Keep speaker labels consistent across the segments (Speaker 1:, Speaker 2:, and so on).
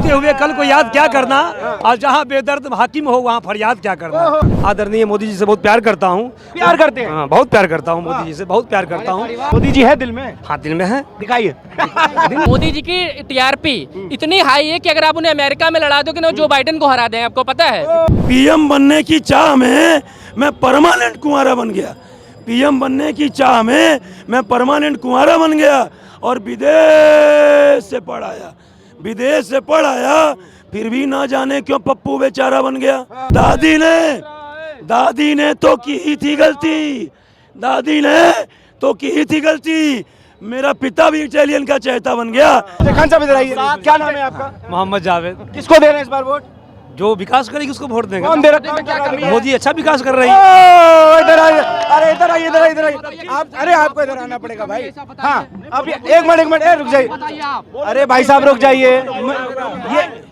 Speaker 1: बीते हुए कल को याद क्या करना, और जहाँ बेदर्द हाकिम हो वहाँ फरियाद क्या करना। आदरणीय मोदी जी से बहुत प्यार करता हूँ।
Speaker 2: प्यार करते हैं?
Speaker 1: हाँ, बहुत प्यार करता हूँ मोदी जी से, बहुत प्यार करता हूँ।
Speaker 2: मोदी जी है दिल में?
Speaker 1: हाँ, दिल में है।
Speaker 2: दिखाइए।
Speaker 3: मोदी जी की टीआरपी इतनी हाई है कि अगर आप उन्हें अमेरिका में लड़ा दोगे ना, जो बाइडेन को हरा दें, आपको पता है।
Speaker 4: पीएम बनने की चाह में मैं परमानेंट कुंवारा बन गया। पीएम बनने की चाह में मैं परमानेंट कुंवारा बन गया और विदेश से पढ़ आया, विदेश से पढ़ आया, फिर भी ना जाने क्यों पप्पू बेचारा बन गया। दादी ने तो की ही थी गलती, दादी ने तो की ही थी गलती। मेरा पिता भी इटालियन का चहेता बन गया।
Speaker 2: खान साहब इधर आइए। क्या नाम है आपका?
Speaker 1: मोहम्मद जावेद।
Speaker 2: किसको दे रहे हैं इस बार वोट?
Speaker 1: जो विकास करेगी उसको वोट देंगे।
Speaker 2: कौन दे रहा है?
Speaker 1: मोदी अच्छा विकास कर रही है।
Speaker 2: ओ, इधर आइए। अरे इधर आइए, इधर आइए, इधर आइए। आप, अरे आपको इधर आना पड़ेगा भाई। हाँ, अब एक मिनट, रुक जाइए। अरे भाई साहब रुक जाइए।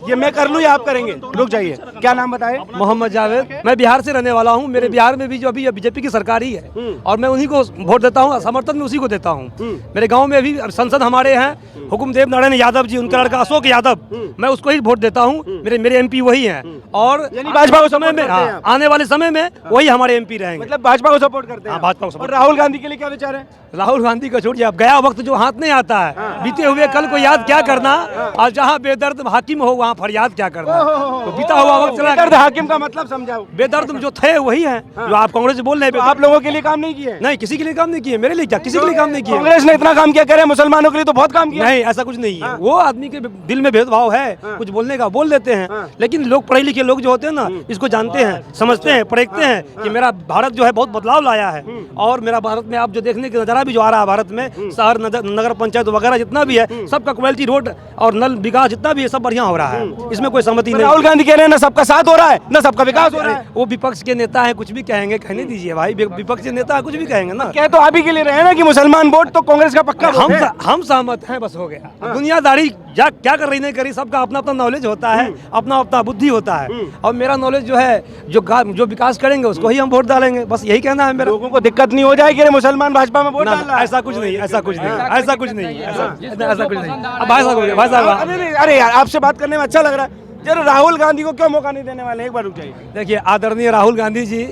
Speaker 2: ये मैं कर लूँ या आप करेंगे? रुक जाइए। क्या नाम बताए?
Speaker 1: मोहम्मद जावेद। मैं बिहार से रहने वाला हूँ। मेरे बिहार में भी जो अभी बीजेपी की सरकार ही है और मैं उन्हीं को वोट देता हूँ, समर्थन में उसी को देता हूँ। मेरे गांव में भी संसद हमारे हैं हुकुमदेव नारायण यादव जी, उनका लड़का अशोक यादव, मैं उसको ही वोट देता हूँ। मेरे एमपी वही हैं और
Speaker 2: भाजपा को
Speaker 1: समय में, आने वाले समय में वही हमारे एमपी रहेंगे।
Speaker 2: मतलब भाजपा को सपोर्ट करते हैं?
Speaker 1: हाँ, भाजपा को सपोर्ट।
Speaker 2: और राहुल गांधी के लिए क्या विचार है?
Speaker 1: राहुल गांधी का छोड़िए, अब गया वक्त जो हाथ नहीं आता है। बीते हुए कल को याद क्या करना, और जहाँ बेदर्द हाकिम हो वहाँ फरियाद क्या करना। तो बीता हुआ वक्त चला।
Speaker 2: बेदर्द हाकिम का मतलब समझाओ।
Speaker 1: बेदर्द जो थे वही हैं जो आप कांग्रेस बोल रहे हैं।
Speaker 2: आप लोगों के लिए काम नहीं किए?
Speaker 1: नहीं, किसी के लिए काम नहीं किए। मेरे लिए क्या, किसी के लिए काम नहीं किए।
Speaker 2: कांग्रेस ने इतना काम किया, कह रहे हैं मुसलमानों के लिए तो बहुत काम किया।
Speaker 1: नहीं, ऐसा कुछ नहीं है। वो आदमी के दिल में भेदभाव है, कुछ बोलने का बोल देते हैं, लेकिन लोग पढ़े लिखे लोग जो होते हैं ना, इसको जानते हैं, समझते हैं, परखते हैं कि मेरा भारत जो है बहुत बदलाव लाया है। और मेरा भारत में आप जो देखने का नजारा भी जो आ रहा है भारत में, शहर नगर पंचायत वगैरह जितना भी है, सबका क्वालिटी रोड और नल विकास जितना भी है सब बढ़िया हो रहा है। इसमें कोई सहमति नहीं।
Speaker 2: राहुल गांधी कह रहे हैं ना सबका साथ हो रहा है ना सबका विकास हो रहा है।
Speaker 1: वो विपक्ष के नेता है, कुछ भी कहेंगे, कहने दीजिए भाई। विपक्ष के नेता कुछ भी कहेंगे ना।
Speaker 2: कह तो आप ही के लिए रहे ना कि मुसलमान वोट तो कांग्रेस का पक्का वोट है।
Speaker 1: हम सहमत हैं, बस हो गया। दुनियादारी क्या कर रही नहीं करी, सबका अपना अपना नॉलेज होता है, अपना अपना बुद्धि होता है। और मेरा नॉलेज जो है, जो विकास करेंगे उसको ही हम वोट डालेंगे, बस यही कहना है मेरा।
Speaker 2: लोगों को दिक्कत नहीं हो जाएगी कि मुसलमान भाजपा में वोट डाल रहा है?
Speaker 1: ऐसा कुछ नहीं, ऐसा कुछ नहीं, ऐसा कुछ नहीं, ऐसा कुछ नहीं। अब भाई साहब,
Speaker 2: अरे यार आपसे बात करने में अच्छा लग रहा है। जरा राहुल गांधी को क्यों मौका नहीं देने वाले? एक बार रुक जाइए।
Speaker 1: देखिए, आदरणीय राहुल गांधी जी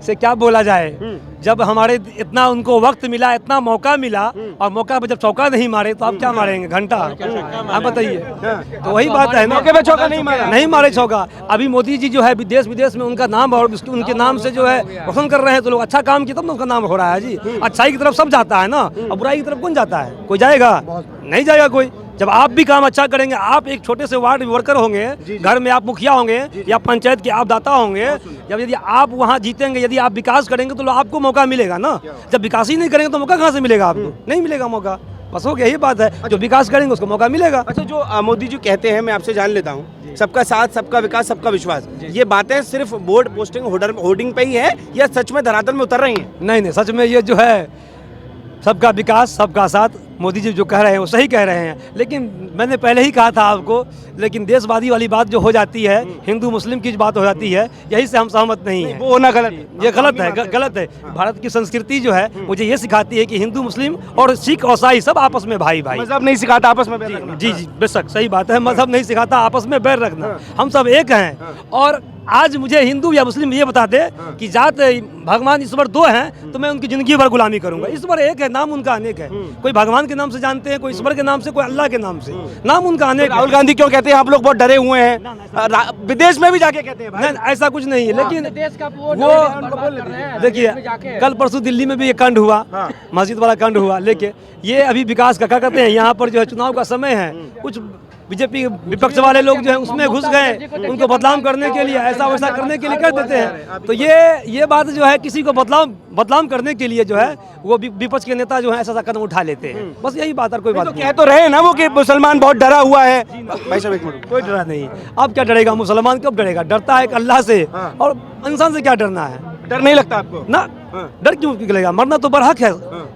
Speaker 1: से क्या बोला जाए। जब हमारे इतना उनको वक्त मिला, इतना मौका मिला, और मौका पे जब चौका नहीं मारे तो आप क्या मारेंगे? घंटा? आप बताइए। तो वही बात है ना,
Speaker 2: मौके पे चौका नहीं मारा?
Speaker 1: नहीं मारे चौका। अभी मोदी जी जो है देश विदेश में उनका नाम और उनके नाम से जो है रोशन कर रहे हैं, तो लोग अच्छा काम किया तब ना उनका नाम हो रहा है जी। अच्छाई की तरफ सब जाता है ना, और बुराई की तरफ कौन जाता है? कोई जाएगा? नहीं जाएगा कोई। जब आप भी काम अच्छा करेंगे, आप एक छोटे से वार्ड वर्कर होंगे, घर में आप मुखिया होंगे या पंचायत के आप दाता होंगे, जब यदि आप वहाँ जीतेंगे, यदि आप विकास करेंगे तो आपको मौका मिलेगा ना। जब विकास ही नहीं करेंगे तो मौका कहाँ से मिलेगा? आपको नहीं मिलेगा मौका। बस हो गया, यही बात है। जो विकास करेंगे उसको मौका मिलेगा।
Speaker 2: अच्छा, जो मोदी जी कहते हैं, मैं आपसे जान लेता हूँ, सबका साथ, सबका विकास, सबका विश्वास, ये बातें सिर्फ बोर्ड पोस्टिंग होर्डिंग पे ही है या सच में धरातल में उतर रही हैं?
Speaker 1: नहीं, सच में ये जो है सबका विकास, सबका साथ, मोदी जी जो कह रहे हैं वो सही कह रहे हैं। लेकिन मैंने पहले ही कहा था आपको, लेकिन देशवादी वाली बात जो हो जाती है, हिंदू मुस्लिम की बात हो जाती है, यही से हम सहमत नहीं है।
Speaker 2: वो होना गलत है।
Speaker 1: ये गलत है, गलत है। भारत की संस्कृति जो है मुझे ये सिखाती है कि हिंदू मुस्लिम और सिख और ईसाई सब आपस में भाई भाई।
Speaker 2: मजहब नहीं सिखाता आपस में बैर रखना।
Speaker 1: जी, बेशक सही बात है। मजहब नहीं सिखाता आपस में बैर रखना। हम सब एक हैं। और आज मुझे हिंदू या मुस्लिम ये बता दे कि जात भगवान ईश्वर दो हैं तो मैं उनकी जिंदगी भर गुलामी करूंगा। ईश्वर एक है, नाम उनका अनेक है। कोई भगवान के नाम से जानते हैं, कोई ईश्वर के नाम से, कोई अल्लाह के नाम से, नाम उनका अनेक।
Speaker 2: राहुल गांधी क्यों कहते हैं आप लोग बहुत डरे हुए हैं? विदेश में भी जाके कहते हैं भाई।
Speaker 1: नहीं, ऐसा कुछ नहीं है। लेकिन वो देखिए, कल परसों दिल्ली में भी एक कांड हुआ, मस्जिद वाला कांड हुआ। लेकिन ये अभी विकास का क्या कहते हैं, यहाँ पर जो है चुनाव का समय है, कुछ बीजेपी विपक्ष वाले लोग जो है उसमें घुस गए, उनको बदनाम करने के लिए, ऐसा वैसा करने के लिए कर देते हैं। तो ये बात जो है, किसी को बदनाम करने के लिए जो है वो विपक्ष के नेता जो है ऐसा कदम उठा लेते हैं। बस यही बात है, कोई बात नहीं।
Speaker 2: कह तो रहे ना वो कि मुसलमान बहुत डरा हुआ है। भाई साहब एक मिनट,
Speaker 1: कोई डरा नहीं। अब क्या डरेगा मुसलमान? कब डरेगा? डरता है एक अल्लाह से, और इंसान से क्या डरना है?
Speaker 2: डर नहीं लगता आपको?
Speaker 1: ना, डर क्यों निकलेगा? मरना तो बरहक है,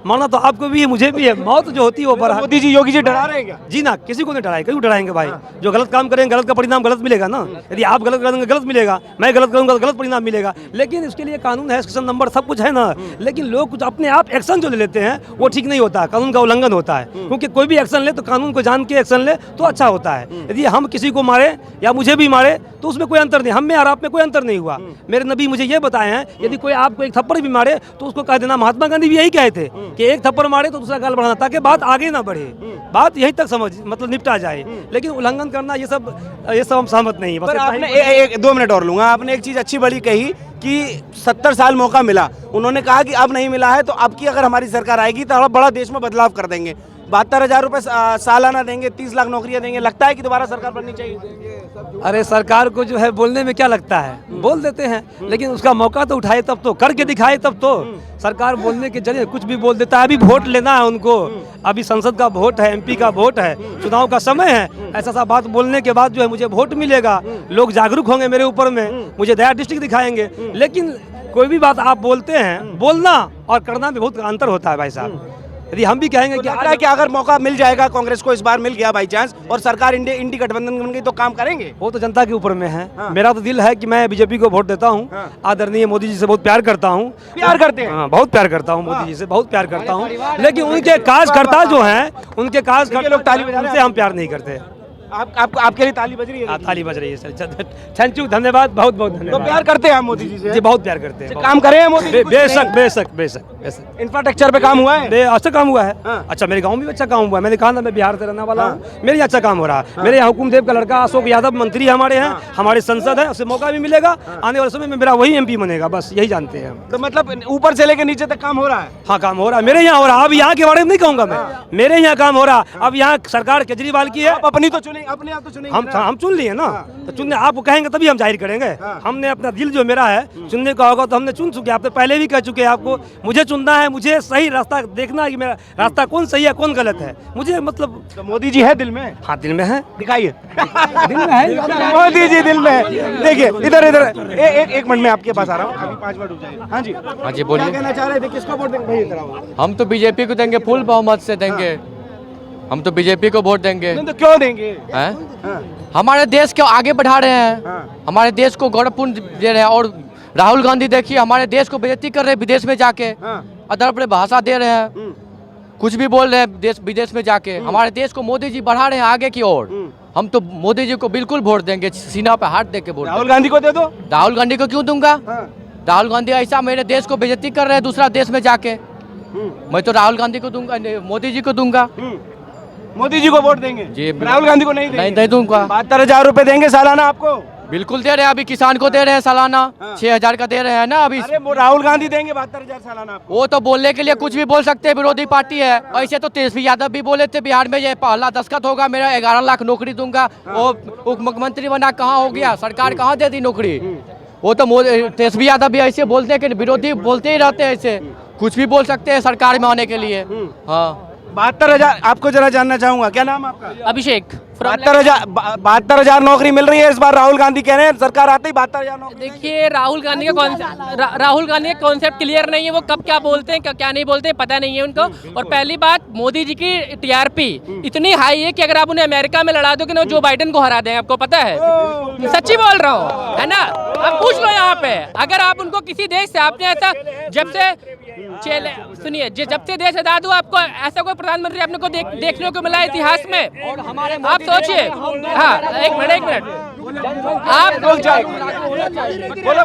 Speaker 1: मरना तो आपको भी है, मुझे भी है। मौत जो होती है वो बरहक।
Speaker 2: मोदी जी, योगी जी डरा रहे हैं क्या?
Speaker 1: जी ना, किसी को नहीं डराएंगे, क्यों डराएंगे भाई? जो गलत काम करेंगे गलत का परिणाम गलत मिलेगा ना। यदि आप गलत करेंगे गलत मिलेगा, मैं गलत करूंगा तो गलत परिणाम मिलेगा। लेकिन इसके लिए कानून है, सेक्शन नंबर सब कुछ है ना। लेकिन लोग कुछ अपने आप एक्शन जो ले लेते हैं वो ठीक नहीं होता है, कानून का उल्लंघन होता है। क्योंकि कोई भी एक्शन ले तो कानून को जान के एक्शन ले तो अच्छा होता है। यदि हम किसी को मारे या मुझे भी मारे तो उसमें कोई अंतर नहीं, हम में और आप में कोई अंतर नहीं हुआ। मेरे नबी मुझे ये बताए हैं, यदि कोई आपको एक थप्पड़ भी मारे तो उसको कह देना। महात्मा गांधी भी यही कहे थे कि एक थप्पड़ मारे तो दूसरा गाल बढ़ाना, ताकि बात आगे ना बढ़े, बात यहीं तक समझ मतलब निपटा जाए। लेकिन उल्लंघन करना ये सब हम सहमत नहीं है।
Speaker 2: पर आपने 2 मिनट और लूंगा। आपने एक चीज अच्छी बड़ी कही कि 70 साल मौका मिला, उन्होंने कहा कि अब नहीं मिला है तो अब की अगर हमारी सरकार आएगी तो बड़ा देश में बदलाव कर देंगे। 72,000 रुपए सालाना देंगे, 30 लाख नौकरियां देंगे। लगता है कि दोबारा सरकार बननी चाहिए?
Speaker 1: अरे सरकार को जो है बोलने में क्या लगता है, बोल देते हैं, लेकिन उसका मौका तो उठाए तब तो, करके दिखाए तब तो। सरकार बोलने के जरिए कुछ भी बोल देता है। अभी वोट लेना है उनको, अभी संसद का वोट है, MP का वोट है, चुनाव का समय है। ऐसा सा बात बोलने के बाद जो है मुझे वोट मिलेगा, लोग जागरूक होंगे मेरे ऊपर में, मुझे दया डिस्ट्रिक्ट दिखाएंगे। लेकिन कोई भी बात आप बोलते हैं, बोलना और करना में बहुत अंतर होता है भाई साहब। यदि हम भी कहेंगे
Speaker 2: कि अगर मौका मिल जाएगा कांग्रेस को, इस बार मिल गया बाई चांस, और सरकार इंडी गठबंधन बन गई तो काम करेंगे?
Speaker 1: वो तो जनता के ऊपर में है। मेरा तो दिल है कि मैं बीजेपी को वोट देता हूँ। आदरणीय मोदी जी से बहुत प्यार करता हूँ।
Speaker 2: प्यार करते हैं?
Speaker 1: हाँ, बहुत प्यार करता हूँ मोदी जी से, बहुत प्यार करता हूँ। लेकिन उनके कार्यकर्ता जो हैं, उनके कार्यकर्ता
Speaker 2: लोग ताली बजा रहे हैं,
Speaker 1: उनसे हम प्यार नहीं करते।
Speaker 2: आपके लिए ताली बज रही है?
Speaker 1: ताली बज रही है सर। थैंक यू, धन्यवाद, बहुत बहुत
Speaker 2: तो
Speaker 1: धन्यवाद।
Speaker 2: प्यार करते हैं आप मोदी जी से?
Speaker 1: जी बहुत प्यार करते हैं।
Speaker 2: काम करे हैं मोदी जी?
Speaker 1: बेशक बेशक बेशक बेशक।
Speaker 2: इंफ्रास्ट्रक्चर पे काम हुआ है?
Speaker 1: अच्छा काम हुआ है।
Speaker 2: हाँ।
Speaker 1: अच्छा, मेरे गांव में भी अच्छा काम हुआ है। मैंने कहा ना मैं बिहार से रहने वाला हूँ, मेरे अच्छा काम हो रहा है। मेरे यहाँ हुकुमदेव का लड़का अशोक यादव मंत्री हमारे हैं, हमारे संसद है, उसे मौका भी मिलेगा। आने वाले समय में मेरा वही MP बनेगा, बस यही जानते हैं हम।
Speaker 2: तो मतलब ऊपर से लेकर नीचे तक काम हो रहा है?
Speaker 1: हाँ, काम हो रहा है, मेरे यहाँ हो रहा है। अब यहाँ के बारे में नहीं कहूँगा मैं, मेरे यहाँ काम हो रहा है। अब यहाँ सरकार केजरीवाल की है,
Speaker 2: अपनी तो चुनेंगे, अपने आप तो चुनेंगे।
Speaker 1: हम चुन लिए ना, तो चुनने आपको कहेंगे तभी हम जाहिर करेंगे। हमने अपना दिल जो मेरा है चुनने का होगा तो हमने चुन चुके। आप तो पहले भी कह चुके हैं, आपको मुझे चुनना है, मुझे सही रास्ता देखना है कि मेरा रास्ता कौन सही है कौन गलत है, मुझे मतलब।
Speaker 2: तो मोदी जी है दिल में?
Speaker 1: हाँ, दिल में है।
Speaker 2: दिखाइए।
Speaker 1: दिल में है
Speaker 2: मोदी जी दिल में है। देखिए इधर एक मिनट में आपके पास आ रहा हूँ, अभी 5 मिनट रुक जाइए। हाँ जी,
Speaker 5: हाँ जी बोलिए।
Speaker 2: क्या कहना चाह रहे थे, किसको वोट देंगे? भाई इधर आओ।
Speaker 5: हम तो बीजेपी को देंगे, फुल बहुमत से देंगे। हम तो बीजेपी को वोट देंगे।
Speaker 2: तो क्यों देंगे?
Speaker 5: हैं?
Speaker 2: हाँ।
Speaker 5: हमारे देश को आगे बढ़ा रहे हैं,
Speaker 2: हाँ।
Speaker 5: हमारे देश को गौरवपूर्ण दे रहे हैं। और राहुल गांधी देखिए हमारे देश को बेइज्जती कर रहे हैं विदेश में जाके,
Speaker 2: हाँ।
Speaker 5: अदर भाषा दे रहे हैं, कुछ भी बोल रहे हैं देश विदेश में जाके। हमारे देश को मोदी जी बढ़ा रहे हैं आगे की ओर। हम तो मोदी जी को बिल्कुल वोट देंगे, सीना पे हाथ दे के वोट।
Speaker 2: राहुल गांधी को दे दो।
Speaker 5: राहुल गांधी को क्यों दूंगा?
Speaker 2: हाँ।
Speaker 5: राहुल गांधी ऐसा मेरे देश को बेइज्जती कर रहे हैं दूसरा देश में जाके। मैं तो राहुल गांधी को दूंगा, मोदी जी को दूंगा।
Speaker 2: मोदी जी को वोट देंगे
Speaker 5: जी,
Speaker 2: राहुल गांधी को नहीं देंगे?
Speaker 5: नहीं दे दूंगा।
Speaker 2: 72,000 रुपए देंगे सालाना आपको?
Speaker 5: बिल्कुल दे रहे हैं, अभी किसान को दे रहे हैं सालाना 6,000 का दे रहे हैं ना अभी।
Speaker 2: अरे वो राहुल गांधी देंगे 72,000 सालाना आपको?
Speaker 5: वो तो बोलने के लिए कुछ भी बोल सकते हैं, विरोधी पार्टी है। ऐसे तो तेजस्वी यादव भी बोले थे बिहार में ये पहला दस्तखत होगा मेरा, 11 लाख नौकरी दूंगा। वो उप मुख्यमंत्री बना, कहाँ हो गया? सरकार कहाँ दे दी नौकरी? वो तो तेजस्वी यादव भी ऐसे बोलते हैं कि विरोधी बोलते ही रहते हैं, ऐसे कुछ भी बोल सकते हैं सरकार में आने के लिए। हाँ,
Speaker 2: 72,000 आपको जरा जानना चाहूंगा, क्या नाम आपका?
Speaker 3: अभिषेक।
Speaker 2: 72,000 नौकरी मिल रही है इस बार। राहुल गांधी कह रहे हैं सरकार आते ही 72,000 नौकरी।
Speaker 3: देखिए राहुल गांधी का कॉन्सेप्ट क्लियर नहीं है, वो कब क्या बोलते हैं क्या नहीं बोलते हैं पता नहीं है उनको। और पहली बात, मोदी जी की TRP इतनी हाई है कि अगर आप उन्हें अमेरिका में लड़ा दोगे ना, जो बाइडेन को हरा दें, आपको पता है? सच्ची बोल रहा हूँ, है ना? अब पूछ लो यहाँ पे, अगर आप उनको किसी देश से, आपने ऐसा जब से सुनिए, जब से देश आजाद हुआ आपको ऐसा कोई प्रधानमंत्री आपने को देखने को मिला इतिहास में? आप सोचिए। हाँ, एक मिनट आप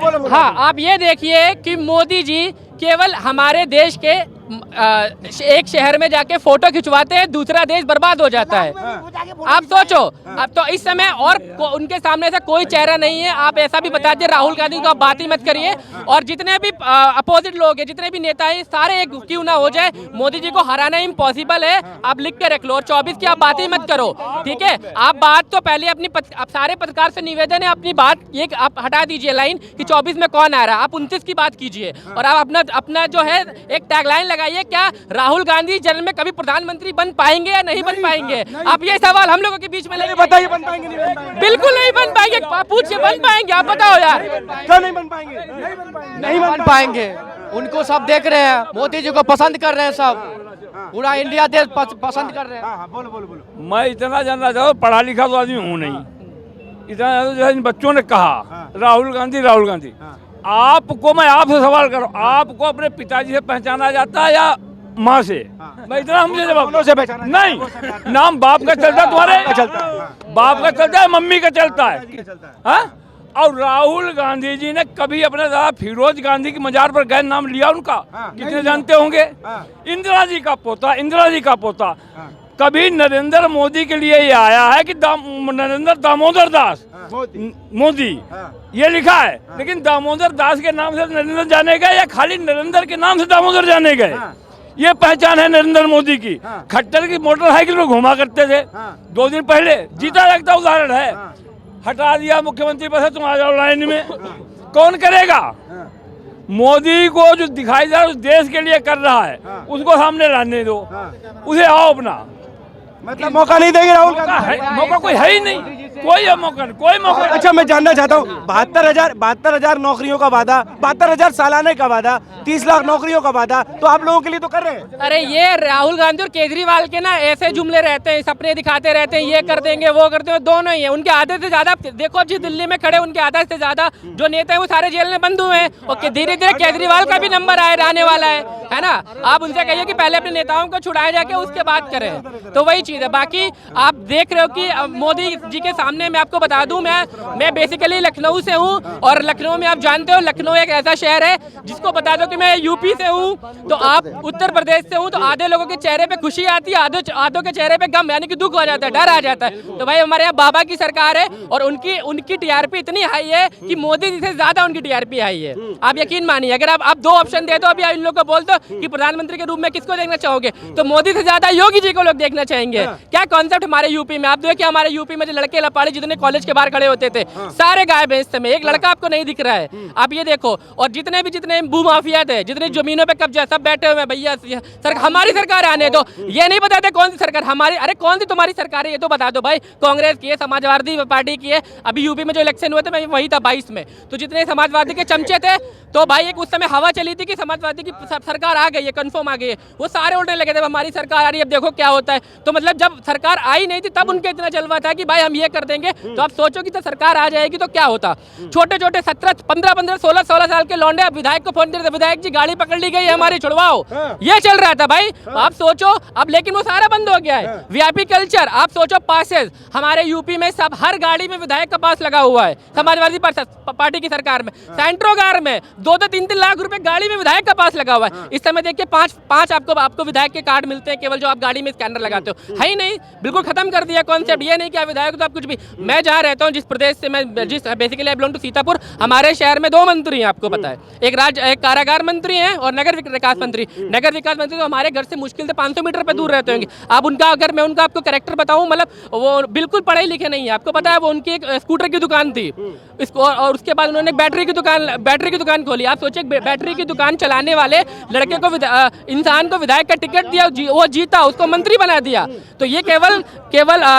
Speaker 3: बोलो। हाँ, आप ये देखिए कि मोदी जी केवल हमारे देश के एक शहर में जाके फोटो खिंचवाते हैं, दूसरा देश बर्बाद हो जाता है। आप सोचो, अब तो इस समय और उनके सामने ऐसा कोई चेहरा नहीं है। आप ऐसा भी बता दीजिए, राहुल गांधी को आप बात ही मत करिए। और जितने भी अपोजिट लोग हैं, जितने भी नेता हैं, सारे एक क्यों ना हो जाए, मोदी जी को हराना इम्पॉसिबल है। आप लिख के रख लो। और 24 की आप बात ही मत करो, ठीक है? आप बात तो पहले अपनी आप सारे पत्रकार से निवेदन है, अपनी बात ये आप हटा दीजिए लाइन कि 24 में कौन आ रहा है। आप 29 की बात कीजिए और आप अपना जो है एक टैगलाइन लगाइए, क्या राहुल गांधी जन्म में कभी प्रधानमंत्री बन पाएंगे या नहीं बन पाएंगे? आप ये सवाल हम लोगों के बीच में
Speaker 2: बताइए, बन पाएंगे नहीं बन पाएंगे?
Speaker 3: बिल्कुल नहीं बन पाएंगे। पूछिए, बन पाएंगे? आप बताओ यार।
Speaker 2: क्यों नहीं बन पाएंगे?
Speaker 5: नहीं बन पाएंगे। उनको सब देख रहे हैं, मोदी जी को पसंद कर रहे हैं सब, पूरा इंडिया देश पसंद कर रहे हैं।
Speaker 2: हाँ हाँ बोलो बोलो बोलो।
Speaker 6: मैं इतना जानना चाहता हूँ, पढ़ा लिखा तो आदमी हूँ नहीं, इतना जानता हूँ, जैसे इन बच्चों ने कहा राहुल गांधी, आपको मैं आपसे सवाल करूँ, आपको अपने पिताजी से पहचाना जाता है या माँ से? मैं इतना मुझे जवाब
Speaker 2: दोनों से पहचाना
Speaker 6: नहीं, नाम बाप का चलता है तुम्हारे, बाप का चलता है, मम्मी का चलता है, हाँ? और राहुल गांधी जी ने कभी अपने दादा फिरोज गांधी की मजार पर गए, नाम लिया उनका? कितने जानते होंगे? इंदिरा जी का पोता कभी नरेंद्र मोदी के लिए ये आया है कि नरेंद्र दामोदर दास मोदी ये लिखा है, लेकिन दामोदर दास के नाम से नरेंद्र जाने गए या खाली नरेंद्र के नाम से दामोदर जाने गए? ये पहचान है नरेंद्र मोदी की। खट्टर की मोटरसाइकिल में घुमा करते थे 2 दिन पहले, जीता लगता उदाहरण है। हटा दिया मुख्यमंत्री पद से, तुम आ जाओ लाइन में, कौन करेगा? मोदी को जो दिखाई दे रहा है उस देश के लिए कर रहा है, उसको सामने लाने दो, उसे आओ अपना।
Speaker 2: मतलब मौका नहीं देंगे राहुल गांधी?
Speaker 6: मौका कोई है ही नहीं, कोई मौका।
Speaker 2: अच्छा मैं जानना चाहता हूँ, 72,000 नौकरियों का वादा, 72,000 सालाने का वादा, 30 लाख नौकरियों का वादा, तो आप लोगों के लिए तो कर रहे हैं।
Speaker 3: अरे ये राहुल गांधी और केजरीवाल के ना ऐसे जुमले रहते हैं, सपने दिखाते रहते हैं, ये कर देंगे वो कर देंगे, दोनों ही है। उनके आधे से ज्यादा देखो जी दिल्ली में खड़े, उनके आधे से ज्यादा जो नेता है वो सारे जेल में बंद हुए हैं, और धीरे धीरे केजरीवाल का भी नंबर आने वाला है ना? आप उनसे कहिए कि पहले अपने नेताओं को छुड़ाया जाके उसके बाद करें, तो वही चीज है। बाकी आप देख रहे हो कि मोदी जी के सामने मैं आपको बता दूं, मैं बेसिकली लखनऊ से हूं, और लखनऊ में आप जानते हो लखनऊ एक ऐसा शहर है जिसको बता दो कि मैं यूपी से हूं, तो आप उत्तर प्रदेश से हूं, तो आधे लोगों के चेहरे पे खुशी आती है, आधों के चेहरे पे गम यानी कि दुख आ जाता है, डर आ जाता है। तो भाई हमारे यहाँ बाबा की सरकार है, और उनकी टीआरपी इतनी हाई है कि मोदी जी से ज्यादा उनकी टीआरपी हाई है। आप यकीन मानिए, अगर आप 2 ऑप्शन दे दो, अभी इन लोगों को बोल दो कि प्रधानमंत्री के रूप में किसको देखना चाहोगे, तो मोदी से ज्यादा योगी जी को लोग देखना चाहेंगे। क्या कॉन्सेप्ट हमारे यूपी में, आप देखिए कि हमारे यूपी में जो लड़के लपाड़े जितने कॉलेज के बाहर खड़े होते थे, सारे गायब हैं इस समय, एक लड़का आपको नहीं दिख रहा है। आप ये देखो, और जितने भू माफिया थे, जितने जमीनों पे कब्जा, सब बैठे हुए हैं। भैया हमारी सरकार आने दो, ये नहीं बताते कौन सी सरकार हमारी, अरे कौन सी तुम्हारी सरकार है ये तो बता दो भाई। कांग्रेस की है, समाजवादी पार्टी की है, अभी यूपी में जो इलेक्शन हुए थे मैं वही था 22 में, तो जितने समाजवादी के चमचे थे, तो भाई एक उस समय हवा चली थी कि समाजवादी की सरकार आ गई है, कंफर्म आ गई है, वो सारे उड़ने लगे थे हमारी सरकार आ रही है, अब देखो क्या होता है। तो मतलब जब सरकार आई नहीं थी तब उनके इतना जलवा था कि भाई हम ये कर देंगे, तो आप सोचो कि तो सरकार आ जाएगी तो क्या होता। छोटे छोटे 15, 16 साल के लौंडे विधायक को फोन करते, विधायक जी गाड़ी पकड़ ली गई है हमारी, छुड़वाओ, ये चल रहा था भाई। आप सोचो अब, लेकिन वो सारा बंद हो गया है। वीआईपी कल्चर, आप सोचो पासेस, हमारे यूपी में सब हर गाड़ी में विधायक का पास लगा हुआ है, समाजवादी पार्टी की सरकार में। सेंट्रोगार में 2-2, 3-3 लाख रुपए गाड़ी में विधायक का पास लगा हुआ है। इस समय देखिए 5 आपको विधायक के कार्ड मिलते हैं, केवल जो आप गाड़ी में स्कैनर लगाते हो, है ही नहीं, बिल्कुल खत्म कर दिया कॉन्सेप्ट। ये नहीं कि आप विधायक तो आप कुछ भी। मैं जहाँ रहता हूँ, जिस प्रदेश से मैं, basically I belong to Sitapur, हमारे शहर में 2 मंत्री हैं, आपको पता है, एक कारागार मंत्री हैं और नगर विकास मंत्री। नगर विकास मंत्री तो हमारे घर से मुश्किल से 500 मीटर पे दूर रहते होंगे। आप उनका, अगर मैं उनका आपको कैरेक्टर बताऊं, मतलब वो बिल्कुल पढ़े लिखे नहीं है। आपको पता है वो उनकी एक स्कूटर की दुकान थी, और उसके बाद उन्होंने बैटरी की दुकान खोली। आप सोचिए बैटरी की दुकान चलाने वाले लड़के को, इंसान को विधायक का टिकट दिया, वो जीता, उसको मंत्री बना दिया। तो ये केवल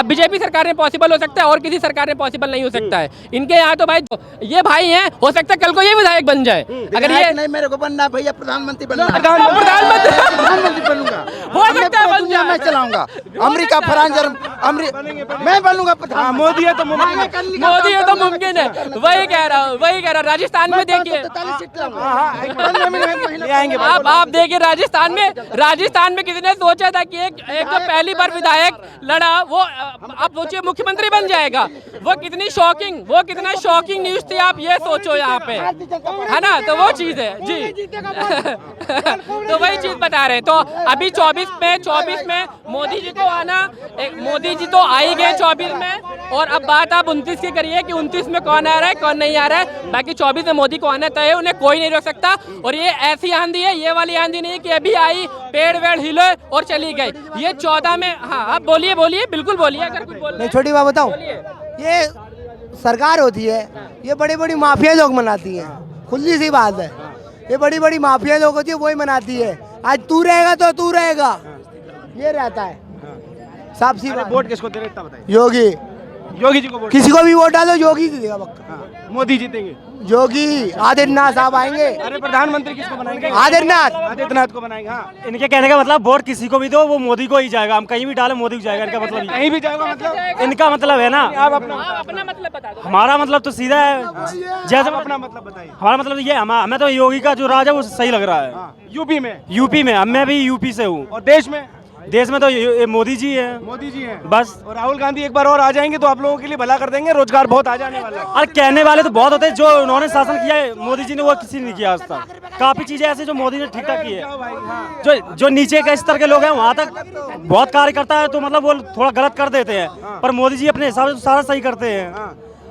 Speaker 3: बीजेपी सरकार में पॉसिबल हो सकता है, और किसी सरकार में पॉसिबल नहीं हो सकता है। इनके यहाँ तो भाई ये भाई हैं, हो सकता है कल को ये विधायक बन जाए। अगर ये
Speaker 7: नहीं, मेरे को बनना भैया, प्रधानमंत्री बनना,
Speaker 3: प्रधानमंत्री
Speaker 7: बनूंगा,
Speaker 3: हो सकता है बन जाए।
Speaker 7: मैं चलाऊंगा अमेरिका, फ्रांस, मैं बनूंगा प्रधानमंत्री।
Speaker 2: मोदी है तो
Speaker 3: मुमकिन है। वही कह रहा हूँ। राजस्थान में देखिए, आप देखिए राजस्थान में किसी ने सोचा था कि एक जो पहली बार विधायक लड़ा वो, आप सोचिए मुख्यमंत्री बन जाएगा। वो कितना शॉकिंग न्यूज थी, आप ये सोचो यहाँ पे, है ना? तो वो चीज है जी। तो वही चीज बता रहे हैं। तो अभी 24 में मोदी जी को आना, मोदी जी तो आ ही गए 24 में, और अब बात आप 29 की करिए कि 29 में कौन आ रहा है कौन नहीं आ रहा है। बाकी 24 में मोदी को आना तय है, उन्हें कोई नहीं रोक सकता। और ये ऐसी आंधी है, ये वाली आंधी नहीं कि अभी आई, पेड़ वेड़ हिले और चली गई। ये 14 में, हाँ आप बोलिए, बिल्कुल बोलिए, अगर कुछ बोल।
Speaker 8: नहीं, छोटी बात बताऊं, ये सरकार होती है, ये बड़ी बड़ी माफिया लोग मनाती हैं, खुली सी बात है। ये बड़ी बड़ी माफिया लोग होती है, वही मनाती है। आज तू रहेगा तो तू रहेगा, ये रहता है। साफ सी बात।
Speaker 2: वोट किसको दे रहे हैं बताइए।
Speaker 8: योगी
Speaker 2: जी को वोट,
Speaker 8: किसी को भी वोट डालो, योगी देगा पक्का।
Speaker 2: मोदी जीतेंगे।
Speaker 8: योगी आदित्यनाथ साहब आएंगे।
Speaker 2: अरे प्रधानमंत्री किसको बनाएंगे?
Speaker 8: आदित्यनाथ
Speaker 2: को बनाएंगे। हाँ,
Speaker 1: इनके कहने का मतलब वोट किसी को भी दो वो मोदी को ही जाएगा, हम कहीं भी डालें मोदी को जाएगा, इनका मतलब ये।
Speaker 2: कहीं भी जाएगा मतलब
Speaker 1: इनका मतलब है ना,
Speaker 2: आप अपना
Speaker 3: अपना मतलब बता दो।
Speaker 1: हमारा मतलब तो सीधा है, जैसे
Speaker 2: अपना मतलब बताइए।
Speaker 1: हमारा मतलब ये हमें तो योगी का जो राज है वो सही लग रहा है।
Speaker 2: यूपी में
Speaker 1: यूपी में, मैं भी यूपी से हूँ।
Speaker 2: और देश में
Speaker 1: तो ये मोदी जी है
Speaker 2: मोदी जी हैं
Speaker 1: बस।
Speaker 2: और राहुल गांधी एक बार और आ जाएंगे तो आप लोगों के लिए भला कर देंगे, रोजगार बहुत आ जाने वाला है।
Speaker 1: और कहने वाले तो बहुत होते हैं, जो उन्होंने शासन किया है मोदी जी ने वो किसी ने नहीं किया आज तक। काफी चीजें ऐसे जो मोदी ने ठीक ठाक की है, जो नीचे के स्तर के लोग हैं वहाँ तक बहुत कार्य करता है तो मतलब वो थोड़ा गलत कर देते हैं, पर मोदी जी अपने हिसाब से सारा सही करते हैं।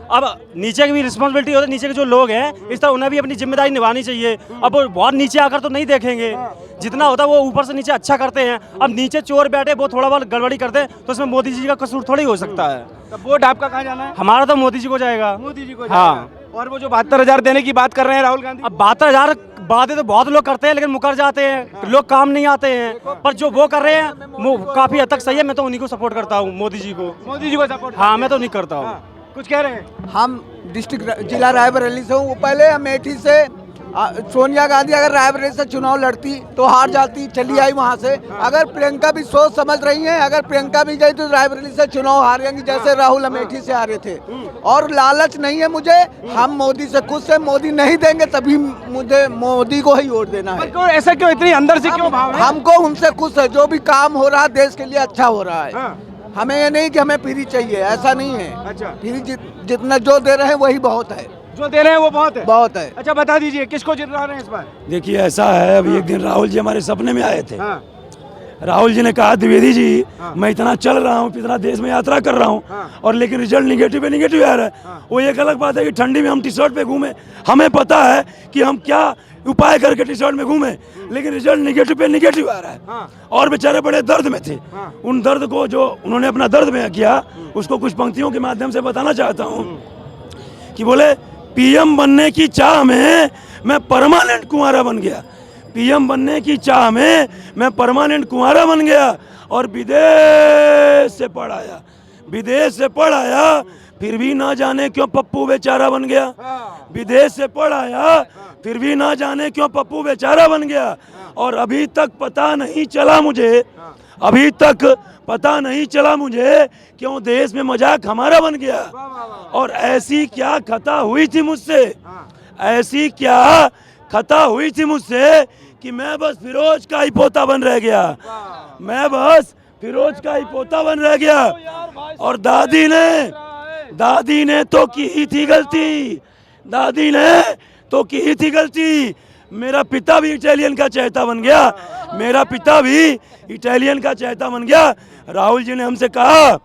Speaker 1: अब नीचे की भी रिस्पॉन्सिबिलिटी होती है, नीचे के जो लोग हैं इस तरह उन्हें भी अपनी जिम्मेदारी निभानी चाहिए। अब वो बहुत नीचे आकर तो नहीं देखेंगे, जितना होता है वो ऊपर से नीचे अच्छा करते हैं। अब नीचे चोर बैठे वो थोड़ा बहुत गड़बड़ी करते हैं तो उसमें मोदी जी का कसूर थोड़ी हो सकता है।
Speaker 2: तो वोट आपका कहाँ जाना है?
Speaker 1: हमारा तो मोदी जी को जाएगा।
Speaker 2: मोदी जी को
Speaker 1: हाँ।
Speaker 2: और वो जो 72,000 देने की बात कर रहे हैं राहुल गांधी,
Speaker 1: अब 72,000 बातें तो बहुत लोग करते हैं लेकिन मुकर जाते हैं, लोग काम नहीं आते हैं, पर जो वो कर रहे हैं वो काफी हद तक सही है। मैं तो उन्हीं को सपोर्ट करता हूँ, मोदी जी को
Speaker 2: सपोर्ट।
Speaker 1: हाँ, मैं तो नहीं करता हूँ।
Speaker 2: कुछ कह रहे हैं?
Speaker 7: हम डिस्ट्रिक्ट जिला रायबरेली से हूँ। पहले अमेठी से सोनिया गांधी अगर रायबरेली से चुनाव लड़ती तो हार जाती, चली आई वहाँ से। अगर प्रियंका भी सोच समझ रही हैं, अगर प्रियंका भी गई तो रायबरेली से चुनाव हारेंगी, जैसे राहुल अमेठी से हारे थे। और लालच नहीं है मुझे, हम मोदी से खुश है, मोदी नहीं देंगे तभी मुझे मोदी को ही वोट देना है।
Speaker 2: क्यों ऐसा, क्यों इतनी अंदर से क्यों भाव है?
Speaker 7: हमको उनसे खुश है, जो भी काम हो रहा है देश के लिए अच्छा हो रहा है। हमें ये नहीं कि हमें फ्री चाहिए, ऐसा नहीं है।
Speaker 2: अच्छा,
Speaker 7: फ्री जितना जो दे रहे हैं वही बहुत है,
Speaker 2: जो दे रहे हैं वो बहुत है।
Speaker 7: बहुत है।
Speaker 2: अच्छा बता दीजिए किसको जिता रहे हैं इस बार?
Speaker 4: देखिए ऐसा है, अभी एक दिन राहुल जी हमारे सपने में आए थे।
Speaker 2: हाँ,
Speaker 4: राहुल जी ने कहा द्विवेदी जी मैं इतना चल रहा हूँ, इतना देश में यात्रा कर रहा हूँ और लेकिन रिजल्ट निगेटिव आ रहा है। वो एक अलग बात है कि ठंडी में हम टी शर्ट पे घूमे, हमें पता है कि हम क्या उपाय करके टी शर्ट में घूमे, लेकिन रिजल्ट निगेटिव आ रहा है। और बेचारे बड़े दर्द में थे। उन दर्द को जो उन्होंने अपना दर्द में किया उसको कुछ पंक्तियों के माध्यम से बताना चाहता हूँ कि बोले पीएम बनने की चाह में मैं परमानेंट कुंवारा बन गया। पीएम बनने की चाह में मैं परमानेंट कुंवारा बन गया और विदेश से पढ़ आया फिर भी ना जाने क्यों पप्पू बेचारा बन गया। विदेश से पढ़ आया फिर भी ना जाने क्यों पप्पू बेचारा बन गया। और अभी तक पता नहीं चला मुझे क्यों देश में मजाक हमारा बन गया। और ऐसी क्या खता हुई थी मुझसे कि मैं बस फिरोज का ही पोता बन रह गया। और दादी ने तो की ही थी गलती। मेरा पिता भी इटालियन का चहेता बन गया। राहुल जी ने हमसे कहा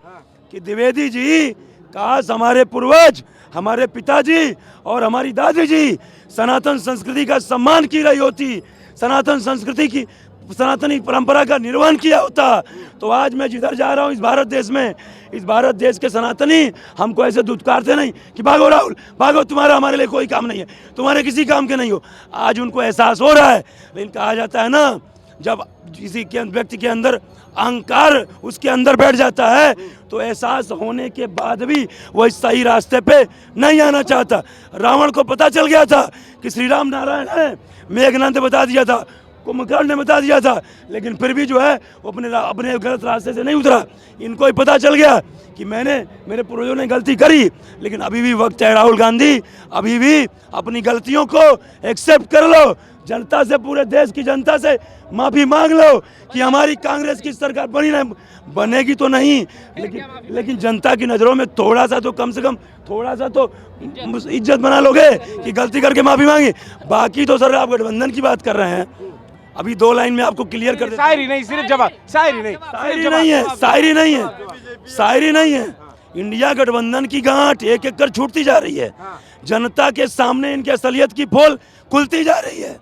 Speaker 4: कि द्विवेदी जी, काश हमारे पूर्वज, हमारे पिताजी और हमारी दादी जी सनातन संस्कृति का सम्मान की रही होती, सनातनी परंपरा का निर्वहन किया होता, तो आज मैं जिधर जा रहा हूँ इस भारत देश के सनातनी हमको ऐसे दुत्कारते नहीं कि भागो राहुल भागो, तुम्हारा हमारे लिए कोई काम नहीं है, तुम्हारे किसी काम के नहीं हो। आज उनको एहसास हो रहा है। लेकिन कहा जाता है ना, जब किसी के व्यक्ति के अंदर अहंकार उसके अंदर बैठ जाता है तो एहसास होने के बाद भी वह सही रास्ते पे नहीं आना चाहता। रावण को पता चल गया था कि श्री राम नारायण है, मेघनाथ ने बता दिया था, कुंभकर्ण ने बता दिया था, लेकिन फिर भी जो है वो अपने गलत रास्ते से नहीं उतरा। इनको ही पता चल गया कि मेरे पूर्वजों ने गलती करी, लेकिन अभी भी वक्त है राहुल गांधी, अभी भी अपनी गलतियों को एक्सेप्ट कर लो। जनता से, पूरे देश की जनता से माफी मांग लो कि हमारी कांग्रेस की सरकार बनेगी तो नहीं, लेकिन जनता की नज़रों में थोड़ा सा तो कम से कम थोड़ा सा तो इज्जत बना लोगे कि गलती करके माफी मांगी। बाकी तो सर आप गठबंधन की बात कर रहे हैं। अभी 2 लाइन में आपको क्लियर कर देता हूं।
Speaker 2: शायरी नहीं, सिर्फ जवाब। शायरी
Speaker 4: नहीं है। इंडिया गठबंधन की गांठ एक कर छूटती जा रही है। जनता के सामने इनकी असलियत की पोल खुलती जा रही है।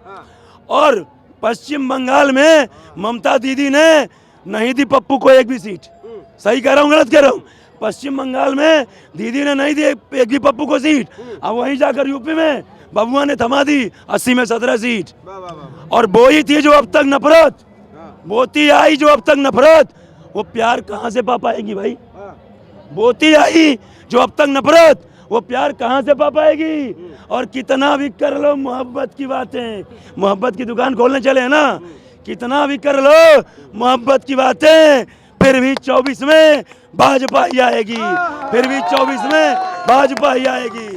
Speaker 4: और पश्चिम बंगाल में ममता दीदी ने नहीं दी पप्पू को एक भी सीट। सही कह रहा हूँ, गलत कह रहा हूँ? पश्चिम बंगाल में दीदी ने नहीं दी एक भी पप्पू को सीट। अब वहीं जाकर यूपी में बबुआ ने थमा दी 80 में 17 सीट। और बोई थी जो अब तक नफरत, बोती आई जो अब तक नफरत, वो प्यार कहाँ से पा पाएगी भाई? बोती आई जो अब तक नफरत, वो प्यार कहाँ से पा पाएगी? और कितना भी कर लो मोहब्बत की बातें, मोहब्बत की दुकान खोलने चले हैं ना, कितना भी कर लो मोहब्बत की बातें, फिर भी 24 में भाजपा ही आएगी, फिर भी 24 में भाजपा ही आएगी।